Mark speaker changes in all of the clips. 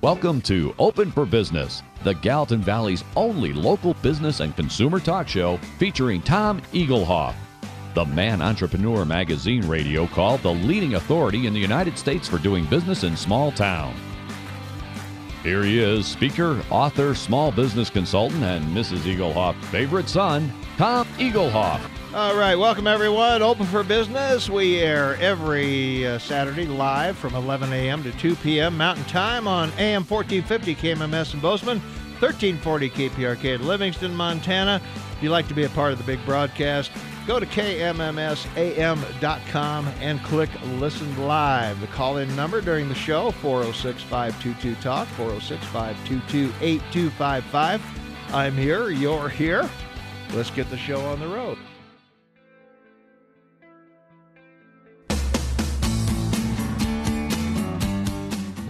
Speaker 1: Welcome to Open for Business, the Gallatin Valley's only local business and consumer talk show featuring Tom Eaglehoff, the Man Entrepreneur Magazine radio called the leading authority in the United States for doing business in small town. Here he is, speaker, author, small business consultant, and Mrs. Eaglehoff's favorite son, Tom Eaglehoff.
Speaker 2: All right, welcome everyone. Open for Business. We air every Saturday live from 11 a.m. to 2 p.m. Mountain Time on AM 1450 KMMS in Bozeman, 1340 KPRK in Livingston, Montana. If you'd like to be a part of the big broadcast, go to KMMSAM.com and click Listen Live. The call-in number during the show, 406-522-TALK, 406-522-8255. I'm here, you're here. Let's get the show on the road.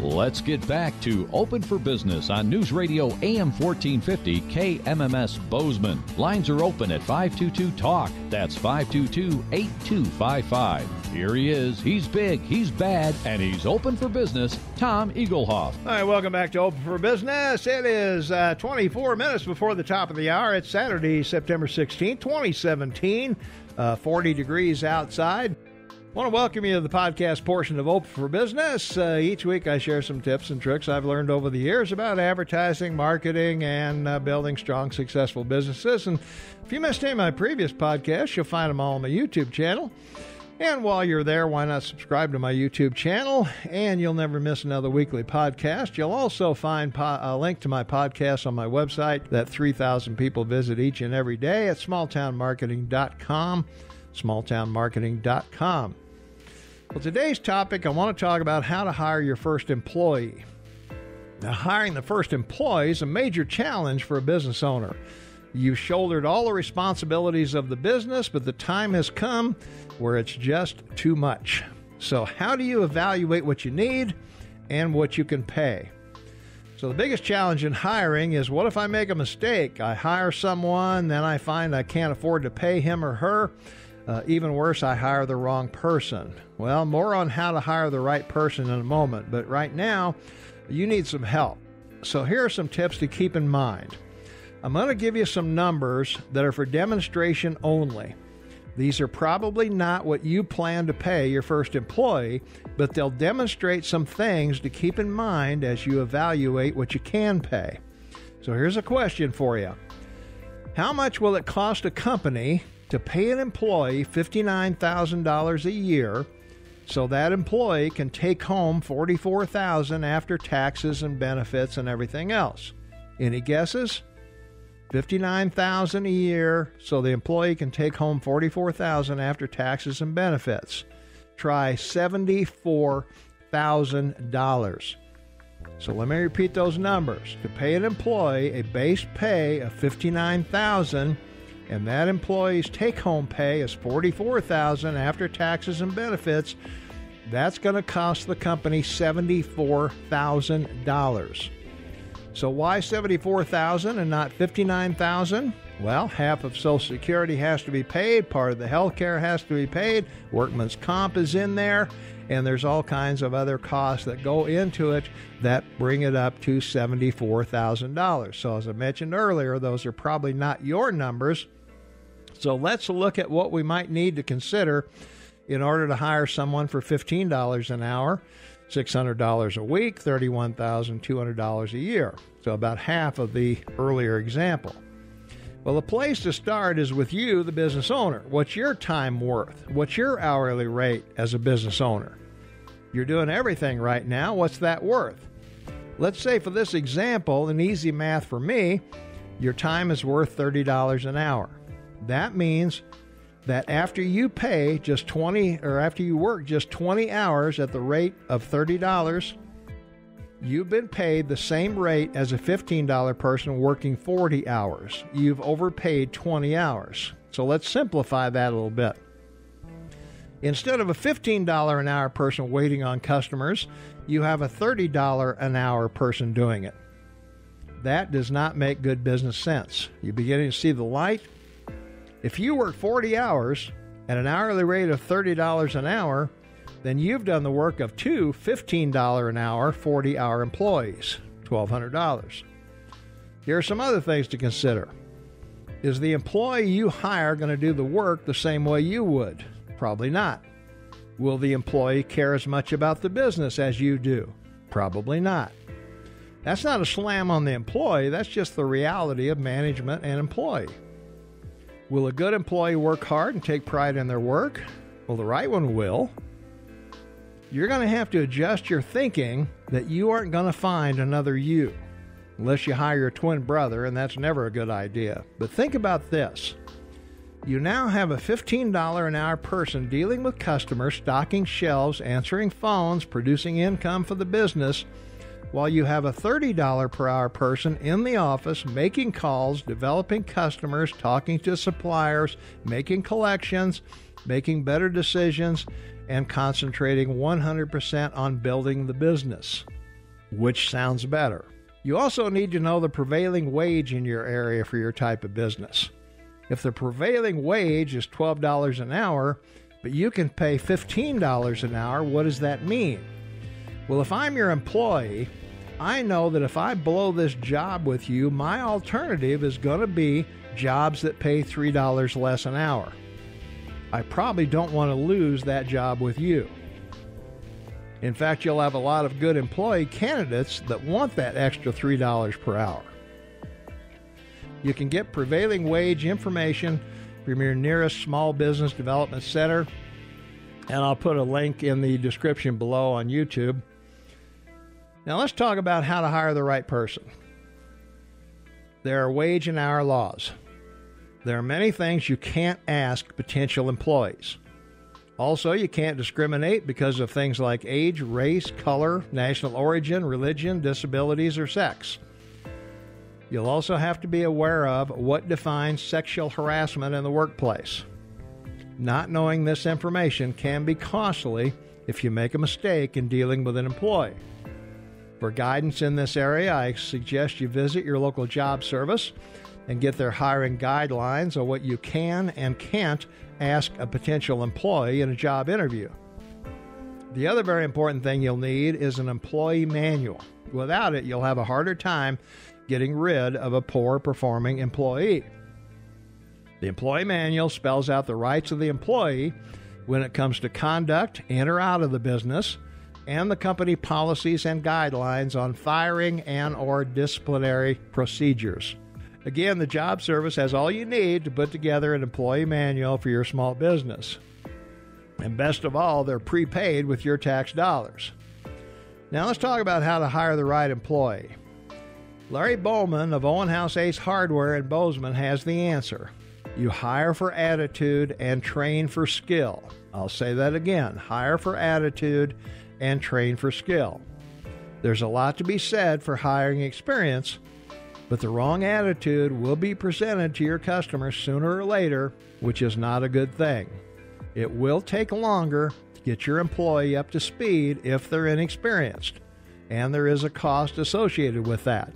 Speaker 1: Let's get back to Open for Business on News Radio AM 1450 KMMS Bozeman. Lines are open at 522-TALK. That's 522-8255. Here he is. He's big, he's bad, and he's open for business. Tom Eaglehoff.
Speaker 2: All right, welcome back to Open for Business. It is 24 minutes before the top of the hour. It's Saturday, September 16th, 2017. 40 degrees outside. I want to welcome you to the podcast portion of Open for Business. Each week I share some tips and tricks I've learned over the years about advertising, marketing, and building strong, successful businesses. And if you missed any of my previous podcasts, you'll find them all on my YouTube channel. And while you're there, why not subscribe to my YouTube channel? And you'll never miss another weekly podcast. You'll also find a link to my podcast on my website that 3,000 people visit each and every day at smalltownmarketing.com. smalltownmarketing.com. Well, today's topic, I want to talk about how to hire your first employee. Now, hiring the first employee is a major challenge for a business owner. You've shouldered all the responsibilities of the business, but the time has come where it's just too much. So how do you evaluate what you need and what you can pay? So the biggest challenge in hiring is, what if I make a mistake? I hire someone, then I find I can't afford to pay him or her. Even worse, I hire the wrong person. Well, more on how to hire the right person in a moment, but right now, you need some help. So here are some tips to keep in mind. I'm going to give you some numbers that are for demonstration only. These are probably not what you plan to pay your first employee, but they'll demonstrate some things to keep in mind as you evaluate what you can pay. So here's a question for you. How much will it cost a company to pay an employee $59,000 a year so that employee can take home $44,000 after taxes and benefits and everything else? Any guesses? $59,000 a year so the employee can take home $44,000 after taxes and benefits. Try $74,000. So let me repeat those numbers. To pay an employee a base pay of $59,000 and that employee's take-home pay is $44,000 after taxes and benefits, that's going to cost the company $74,000. So why $74,000 and not $59,000? Well, half of Social Security has to be paid, part of the health care has to be paid, workman's comp is in there, and there's all kinds of other costs that go into it that bring it up to $74,000. So as I mentioned earlier, those are probably not your numbers. So let's look at what we might need to consider in order to hire someone for $15 an hour, $600 a week, $31,200 a year. So about half of the earlier example. Well, the place to start is with you, the business owner. What's your time worth? What's your hourly rate as a business owner? You're doing everything right now. What's that worth? Let's say for this example, an easy math for me, your time is worth $30 an hour. That means that after you pay just 20, or after you work just 20 hours at the rate of $30, you've been paid the same rate as a $15 person working 40 hours. You've overpaid 20 hours. So let's simplify that a little bit. Instead of a $15 an hour person waiting on customers, you have a $30 an hour person doing it. That does not make good business sense. You're beginning to see the light? If you work 40 hours at an hourly rate of $30 an hour, then you've done the work of two $15 an hour, 40-hour employees, $1,200. Here are some other things to consider. Is the employee you hire going to do the work the same way you would? Probably not. Will the employee care as much about the business as you do? Probably not. That's not a slam on the employee, that's just the reality of management and employee. Will a good employee work hard and take pride in their work? Well, the right one will. You're going to have to adjust your thinking that you aren't going to find another you, unless you hire your twin brother, and that's never a good idea. But think about this. You now have a $15 an hour person dealing with customers, stocking shelves, answering phones, producing income for the business, while you have a $30 per hour person in the office making calls, developing customers, talking to suppliers, making collections, making better decisions, and concentrating 100% on building the business. Which sounds better? You also need to know the prevailing wage in your area for your type of business. If the prevailing wage is $12 an hour, but you can pay $15 an hour, what does that mean? Well, if I'm your employee, I know that if I blow this job with you, my alternative is going to be jobs that pay $3 less an hour. I probably don't want to lose that job with you. In fact, you'll have a lot of good employee candidates that want that extra $3 per hour. You can get prevailing wage information from your nearest small business development center, and I'll put a link in the description below on YouTube. Now let's talk about how to hire the right person. There are wage and hour laws. There are many things you can't ask potential employees. Also, you can't discriminate because of things like age, race, color, national origin, religion, disabilities, or sex. You'll also have to be aware of what defines sexual harassment in the workplace. Not knowing this information can be costly if you make a mistake in dealing with an employee. For guidance in this area, I suggest you visit your local job service and get their hiring guidelines on what you can and can't ask a potential employee in a job interview. The other very important thing you'll need is an employee manual. Without it, you'll have a harder time getting rid of a poor performing employee. The employee manual spells out the rights of the employee when it comes to conduct in or out of the business, and the company policies and guidelines on firing and or disciplinary procedures. Again, the job service has all you need to put together an employee manual for your small business. And best of all, they're prepaid with your tax dollars. Now let's talk about how to hire the right employee. Larry Bowman of Owen House Ace Hardware in Bozeman has the answer. You hire for attitude and train for skill. I'll say that again. Hire for attitude and train for skill. There's a lot to be said for hiring experience, but the wrong attitude will be presented to your customers sooner or later, which is not a good thing. It will take longer to get your employee up to speed if they're inexperienced, and there is a cost associated with that.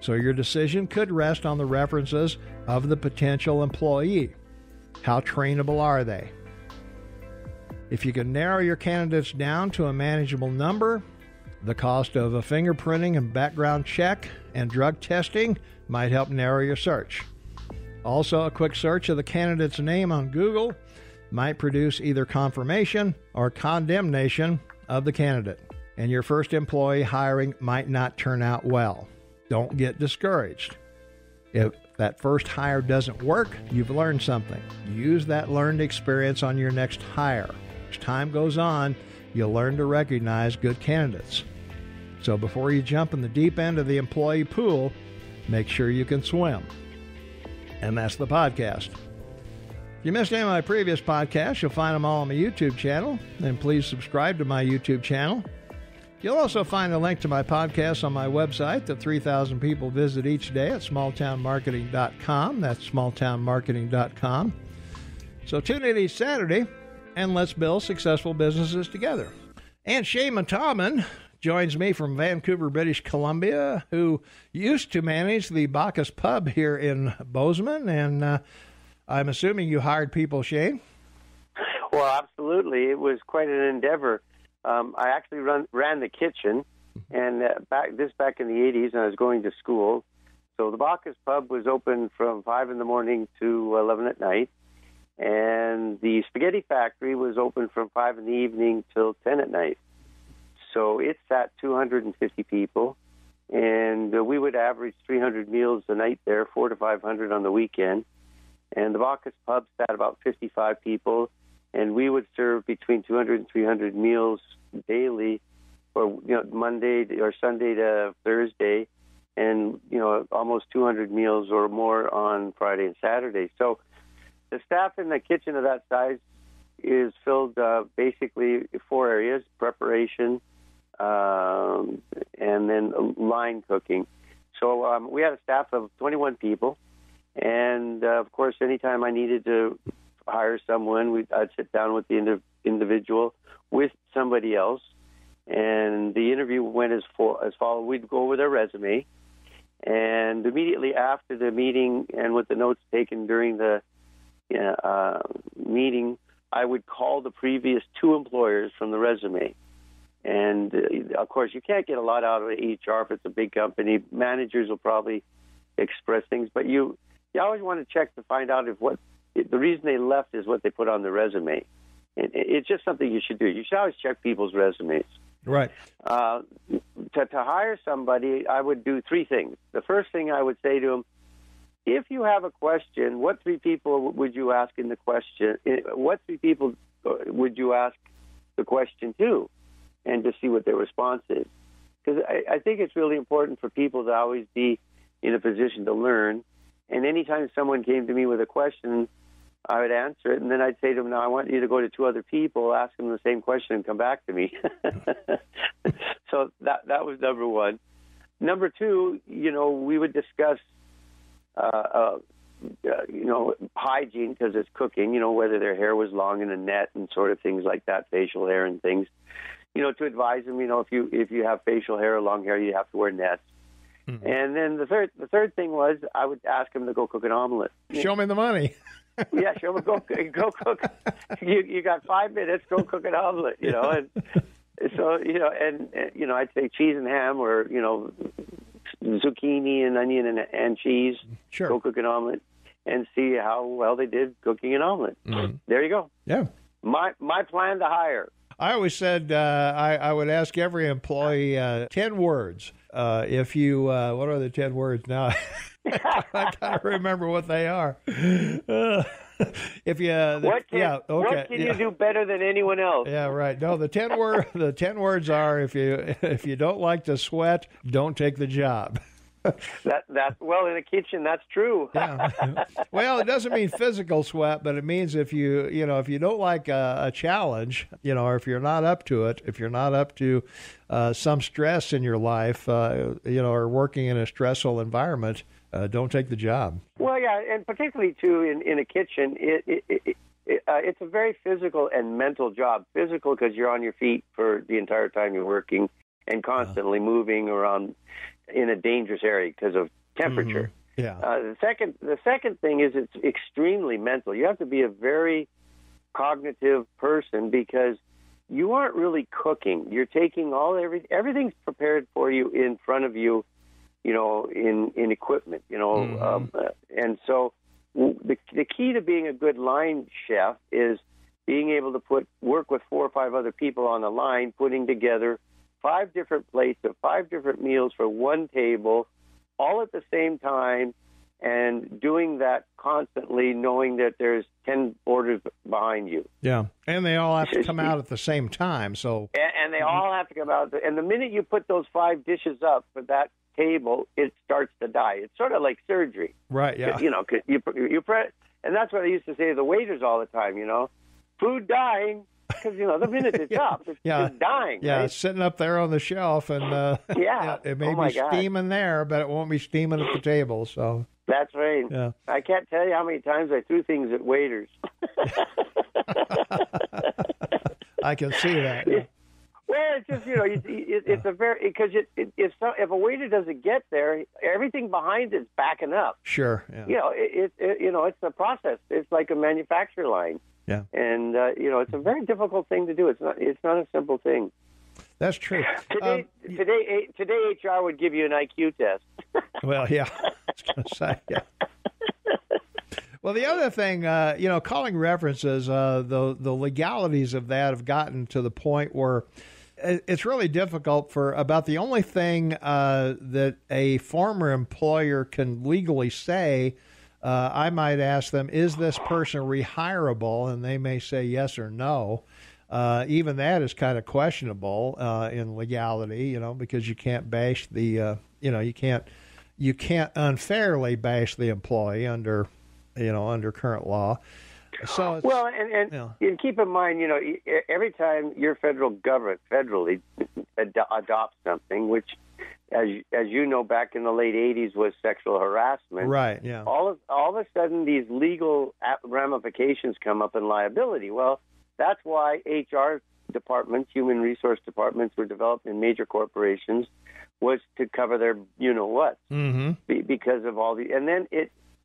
Speaker 2: So your decision could rest on the references of the potential employee. How trainable are they? If you can narrow your candidates down to a manageable number, the cost of a fingerprinting and background check and drug testing might help narrow your search. Also, a quick search of the candidate's name on Google might produce either confirmation or condemnation of the candidate, and your first employee hiring might not turn out well. Don't get discouraged. If that first hire doesn't work, you've learned something. Use that learned experience on your next hire. As time goes on, you'll learn to recognize good candidates. So before you jump in the deep end of the employee pool, make sure you can swim. And that's the podcast. If you missed any of my previous podcasts, you'll find them all on my YouTube channel. And please subscribe to my YouTube channel. You'll also find a link to my podcast on my website that 3,000 people visit each day at smalltownmarketing.com. That's smalltownmarketing.com. So tune in each Saturday, and let's build successful businesses together. And Shane Montalban joins me from Vancouver, British Columbia, who used to manage the Bacchus Pub here in Bozeman. And I'm assuming you hired people, Shane?
Speaker 3: Well, absolutely. It was quite an endeavor. I actually ran the kitchen, and back in the 80s, and I was going to school. So the Bacchus Pub was open from 5 in the morning to 11 at night, and the Spaghetti Factory was open from 5 in the evening till 10 at night. So it sat 250 people, and we would average 300 meals a night there, 400 to 500 on the weekend. And the Bacchus Pub sat about 55 people, and we would serve between 200 and 300 meals daily, or Monday or Sunday to Thursday, and almost 200 meals or more on Friday and Saturday. So the staff in the kitchen of that size is filled basically 4 areas: preparation, and then line cooking. So we had a staff of 21 people, and of course, anytime I needed to hire someone, I'd sit down with the individual with somebody else, and the interview went as follows. We'd go over their resume, and immediately after the meeting and with the notes taken during the meeting, I would call the previous 2 employers from the resume. And, of course, you can't get a lot out of HR if it's a big company. Managers will probably express things, but you always want to check to find out if the reason they left is what they put on the resume. It's just something you should do. You should always check people's resumes.
Speaker 2: Right.
Speaker 3: To hire somebody, I would do 3 things. The first thing I would say to them, if you have a question, what 3 people would you ask in the question? What 3 people would you ask the question to? And to see what their response is. Because I think it's really important for people to always be in a position to learn. And anytime someone came to me with a question, I would answer it. And then I'd say to them, now I want you to go to 2 other people, ask them the same question, and come back to me. So that was number 1. Number 2, we would discuss, hygiene, because it's cooking, whether their hair was long in a net and sort of things like that, facial hair and things. To advise them, if you have facial hair or long hair, you have to wear nets. Mm-hmm. And then the third thing was I would ask them to go cook an omelet.
Speaker 2: Show me the money.
Speaker 3: Yeah, show me go cook. You got 5 minutes. Go cook an omelet. And so and I'd say cheese and ham, or zucchini and onion and cheese.
Speaker 2: Sure.
Speaker 3: Go cook an omelet and see how well they did cooking an omelet. Mm-hmm. There you go.
Speaker 2: Yeah.
Speaker 3: My plan to hire.
Speaker 2: I always said I would ask every employee 10 words. If you, what are the 10 words now? I can't remember what they are. If you,
Speaker 3: what can you do better than anyone else?
Speaker 2: Yeah, right. No, the 10 words are: if you don't like to sweat, don't take the job.
Speaker 3: That well, in a kitchen, that's true.
Speaker 2: Yeah. Well, it doesn't mean physical sweat, but it means if you don't like a challenge, or if you're not up to it, if you're not up to some stress in your life, or working in a stressful environment, don't take the job.
Speaker 3: Well, yeah, and particularly too in a kitchen, it's a very physical and mental job. Physical because you're on your feet for the entire time you're working and constantly moving around in a dangerous area because of temperature.
Speaker 2: Mm-hmm. Yeah.
Speaker 3: The second thing is it's extremely mental. You have to be a very cognitive person because you aren't really cooking. You're taking everything's prepared for you in front of you, in equipment, mm-hmm. And so the key to being a good line chef is being able to work with 4 or 5 other people on the line, putting together 5 different plates of 5 different meals for one table, all at the same time, and doing that constantly, knowing that there's 10 orders behind you.
Speaker 2: Yeah, and they all have to come out at the same time. So
Speaker 3: and they all have to come out. And the minute you put those 5 dishes up for that table, it starts to die. It's sort of like surgery.
Speaker 2: Right, yeah.
Speaker 3: Cause you press, and that's what I used to say to the waiters all the time, food dying. Because, the minute it's up, it's dying.
Speaker 2: Yeah,
Speaker 3: right?
Speaker 2: It's sitting up there on the shelf, and it may be steaming there, but it won't be steaming at the table. So
Speaker 3: that's right. Yeah. I can't tell you how many times I threw things at waiters.
Speaker 2: I can see that. Yeah.
Speaker 3: Well, it's just, it's a very, because if a waiter doesn't get there, everything behind it's backing up.
Speaker 2: Sure. Yeah.
Speaker 3: It's a process. It's like a manufacturer line.
Speaker 2: Yeah.
Speaker 3: And it's a very difficult thing to do. It's not a simple thing.
Speaker 2: That's true.
Speaker 3: Today HR would give you an IQ test.
Speaker 2: Well, yeah, I was going to say, yeah. Well, the other thing, calling references, the legalities of that have gotten to the point where it's really difficult for about the only thing that a former employer can legally say. I might ask them, is this person rehireable? And they may say yes or no. Even that is kind of questionable in legality, because you can't bash the, you can't unfairly bash the employee under current law. So
Speaker 3: and keep in mind, every time your federal government federally adopts something, which, as you know, back in the late '80s was sexual harassment.
Speaker 2: Right. Yeah.
Speaker 3: All of a sudden, these legal ramifications come up in liability. Well, that's why HR departments, human resource departments, were developed in major corporations, was to cover their what, because of all the. And then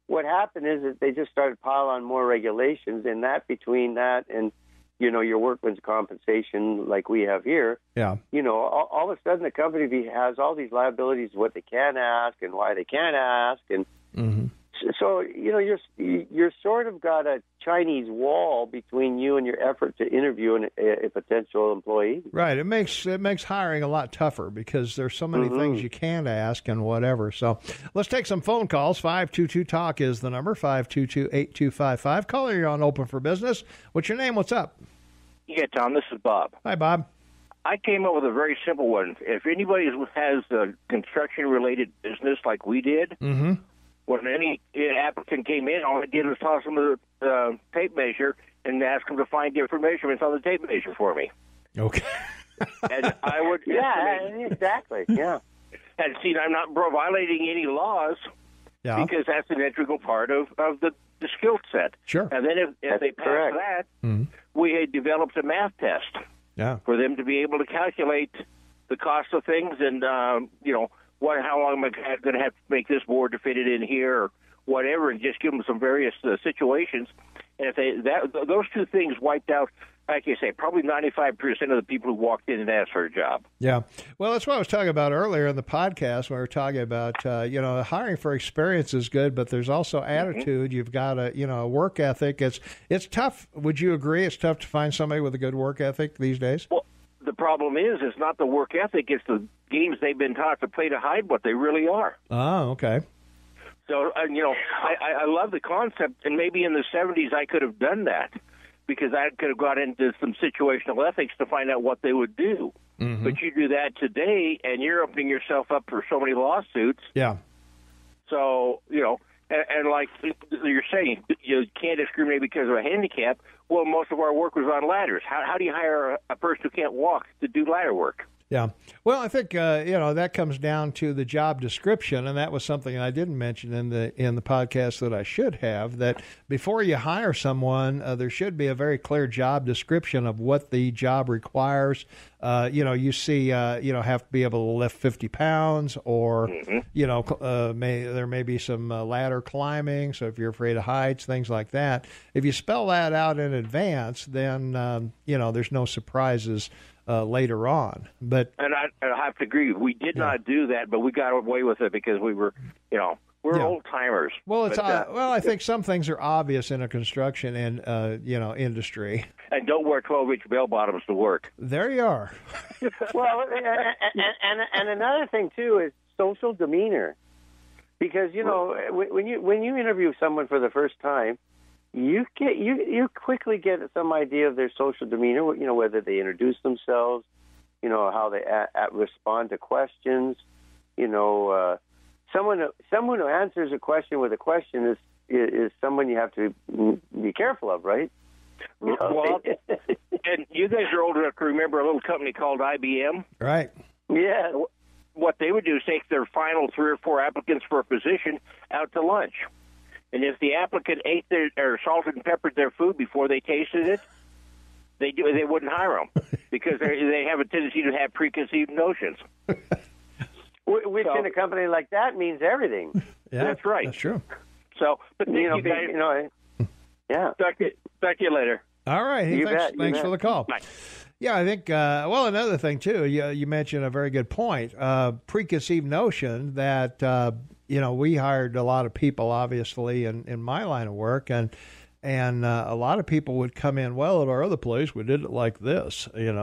Speaker 3: what happened is that they just started piling on more regulations, and that between that and your workman's compensation like we have here.
Speaker 2: Yeah.
Speaker 3: All of a sudden the company has all these liabilities, what they can ask and why they can't ask, and so you're sort of got a Chinese wall between you and your effort to interview a potential employee.
Speaker 2: Right. It makes hiring a lot tougher because there's so many things you can't ask and whatever. So let's take some phone calls. 522-TALK is the number, 522-8255. Caller, you're on Open for Business. What's your name? What's up?
Speaker 4: Yeah, Tom, this is Bob.
Speaker 2: Hi, Bob.
Speaker 4: I came up with a very simple one. If anybody has a construction-related business like we did, when any applicant came in, all I did was toss them the tape measure and ask them to find different measurements on the tape measure for me.
Speaker 2: Okay.
Speaker 4: And I would...
Speaker 3: exactly, yeah.
Speaker 4: And see, I'm not violating any laws because that's an integral part of the skill set.
Speaker 2: Sure.
Speaker 4: And then if they pass that, we had developed a math test for them to be able to calculate the cost of things and, how long am I going to have to make this board to fit it in here or whatever, and just give them some various situations. And if those two things wiped out, like you say, probably 95% of the people who walked in and asked for a job.
Speaker 2: Yeah. Well, that's what I was talking about earlier in the podcast when we were talking about, hiring for experience is good, but there's also attitude. You've got a work ethic. It's tough. Would you agree? It's tough to find somebody with a good work ethic these days?
Speaker 4: Well, the problem is it's not the work ethic. It's the games they've been taught to play to hide what they really are.
Speaker 2: Oh, okay.
Speaker 4: So, I love the concept, and maybe in the 70s I could have done that because I could have got into some situational ethics to find out what they would do. But you do that today, and you're opening yourself up for so many lawsuits.
Speaker 2: Yeah.
Speaker 4: So, and like you're saying, you can't discriminate because of a handicap. Well, most of our work was on ladders. How do you hire a person who can't walk to do ladder work?
Speaker 2: Yeah. Well, I think that comes down to the job description, and that was something I didn't mention in the podcast that I should have. That before you hire someone, there should be a very clear job description of what the job requires. You see, have to be able to lift 50 pounds, or there may be some ladder climbing. So if you're afraid of heights, things like that. If you spell that out in advance, then there's no surprises later on. But
Speaker 4: I have to agree, we did not do that, but we got away with it because we were, we're old timers.
Speaker 2: Well, I think some things are obvious in a construction and industry.
Speaker 4: And don't wear 12-inch bell bottoms to work.
Speaker 2: There you are.
Speaker 3: Well, and another thing too is social demeanor, because when you interview someone for the first time, you quickly get some idea of their social demeanor. Whether they introduce themselves, how they respond to questions. Someone who answers a question with a question is someone you have to be careful of, right?
Speaker 4: Well, and you guys are old enough to remember a little company called IBM,
Speaker 2: right?
Speaker 3: Yeah.
Speaker 4: What they would do is take their final 3 or 4 applicants for a position out to lunch. And if the applicant ate or salted and peppered their food before they tasted it, they wouldn't hire them because they have a tendency to have preconceived notions.
Speaker 3: Which in a company like that means everything.
Speaker 2: Yeah,
Speaker 4: that's right.
Speaker 2: That's true.
Speaker 4: So, but you guys,
Speaker 3: yeah.
Speaker 4: Talk to you later.
Speaker 2: All right. Hey, thanks for the call.
Speaker 4: Bye.
Speaker 2: Yeah, I think, another thing, too, you mentioned a very good point. Preconceived notion that, we hired a lot of people, obviously, in my line of work, and a lot of people would come in, well, at our other place, we did it like this, and,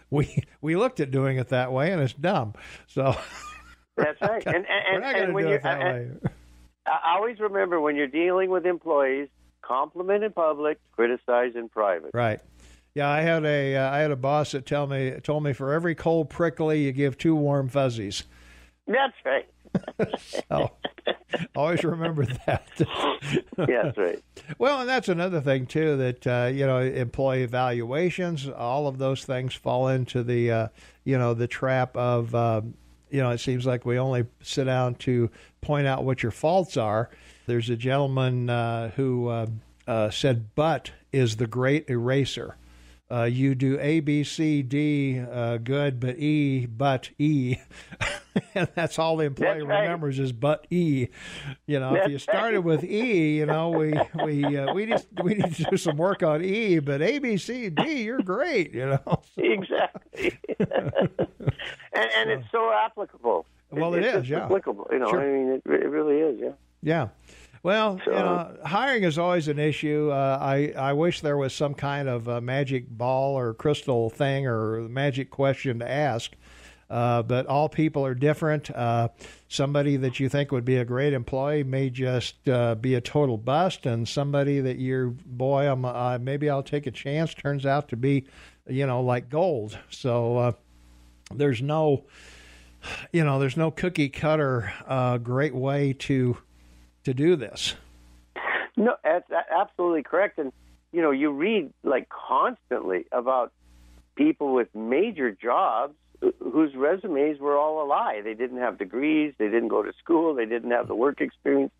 Speaker 2: we looked at doing it that way, and it's dumb. So
Speaker 3: that's right.
Speaker 2: We're not going to do it that way.
Speaker 3: I always remember, when you're dealing with employees, compliment in public, criticize in private.
Speaker 2: Right. Yeah, I had a boss that told me for every cold prickly, you give 2 warm fuzzies.
Speaker 3: That's right.
Speaker 2: So, always remember that.
Speaker 3: Yeah, that's right.
Speaker 2: Well, and that's another thing too, that employee evaluations, all of those things fall into the the trap of it seems like we only sit down to point out what your faults are. There's a gentleman who said, "But is the great eraser." You do A, B, C, D good, but E. And that's all the employee remembers is but E. If you started with E, we need to do some work on E, but A, B, C, D, you're great,
Speaker 3: Exactly. and it's so applicable.
Speaker 2: Well, it is, yeah.
Speaker 3: Applicable,
Speaker 2: Sure.
Speaker 3: I mean, it really is, yeah.
Speaker 2: Yeah. Well, hiring is always an issue. I wish there was some kind of magic ball or crystal thing or magic question to ask. But all people are different. Somebody that you think would be a great employee may just be a total bust, and somebody that maybe I'll take a chance turns out to be, like gold. So there's no cookie cutter great way to do this.
Speaker 3: No, that's absolutely correct. And, you read constantly about people with major jobs whose resumes were all a lie. They didn't have degrees. They didn't go to school. They didn't have the work experience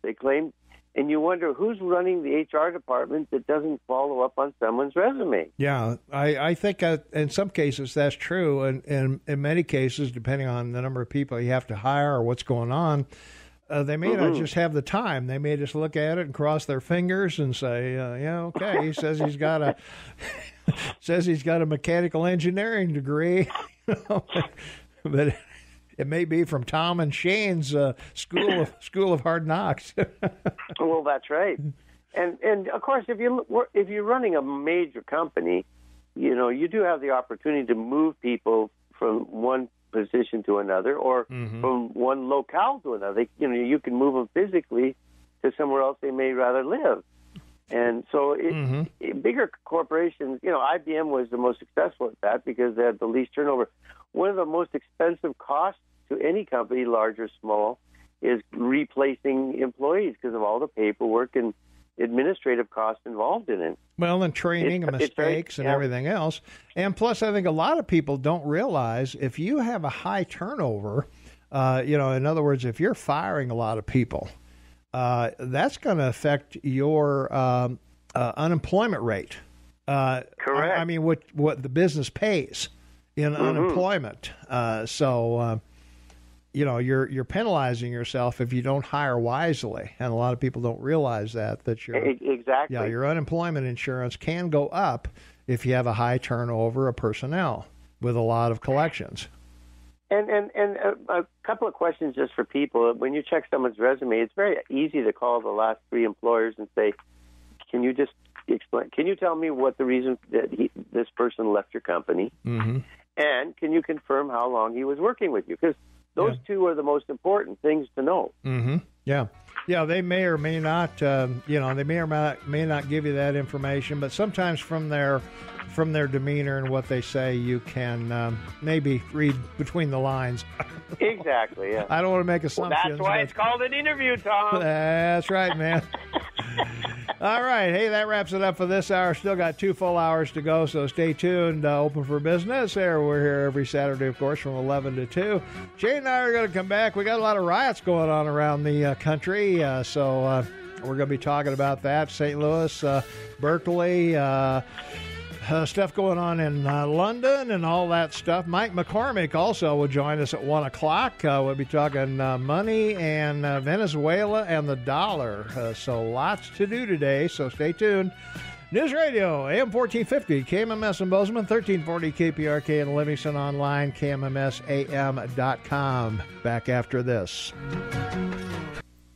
Speaker 3: they claimed. And you wonder who's running the HR department that doesn't follow up on someone's resume.
Speaker 2: Yeah, I think in some cases that's true. And in many cases, depending on the number of people you have to hire or what's going on, they may not just have the time. They may just look at it and cross their fingers and say, okay, he says he's got a mechanical engineering degree, but it may be from Tom and Shane's School of Hard Knocks.
Speaker 3: Well, that's right. And of course, if you're running a major company, you do have the opportunity to move people from one position to another, or from one locale to another. You can move them physically to somewhere else they may rather live. And so bigger corporations, IBM was the most successful at that because they had the least turnover. One of the most expensive costs to any company, large or small, is replacing employees because of all the paperwork and administrative costs involved in it.
Speaker 2: Well, and training and mistakes and everything else. And plus, I think a lot of people don't realize if you have a high turnover, in other words, if you're firing a lot of people, that's going to affect your unemployment rate.
Speaker 3: Correct.
Speaker 2: I mean, what the business pays in unemployment. You're penalizing yourself if you don't hire wisely, and a lot of people don't realize that your unemployment insurance can go up if you have a high turnover of personnel with a lot of collections.
Speaker 3: And a couple of questions just for people. When you check someone's resume, it's very easy to call the last 3 employers and say, "Can you just explain? Can you tell me what the reason that this person left your company? And can you confirm how long he was working with you?" Because those two are the most important things to know.
Speaker 2: Yeah. They may or may not. They may or may not give you that information, but sometimes from their demeanor and what they say, you can maybe read between the lines.
Speaker 3: Exactly. Yeah.
Speaker 2: I don't want to make assumptions.
Speaker 3: Well, that's why it's called an interview, Tom.
Speaker 2: That's right, man. All right. Hey, that wraps it up for this hour. Still got 2 full hours to go, so stay tuned. Open for Business. We're here every Saturday, of course, from 11 to 2. Jay and I are going to come back. We got a lot of riots going on around the country, so we're going to be talking about that. St. Louis, Berkeley, stuff going on in London and all that stuff. Mike McCormick also will join us at 1 o'clock. We'll be talking money and Venezuela and the dollar. So lots to do today, so stay tuned. News Radio, AM 1450, KMMS in Bozeman, 1340 KPRK in Livingston, online, KMMSAM.com. Back after this.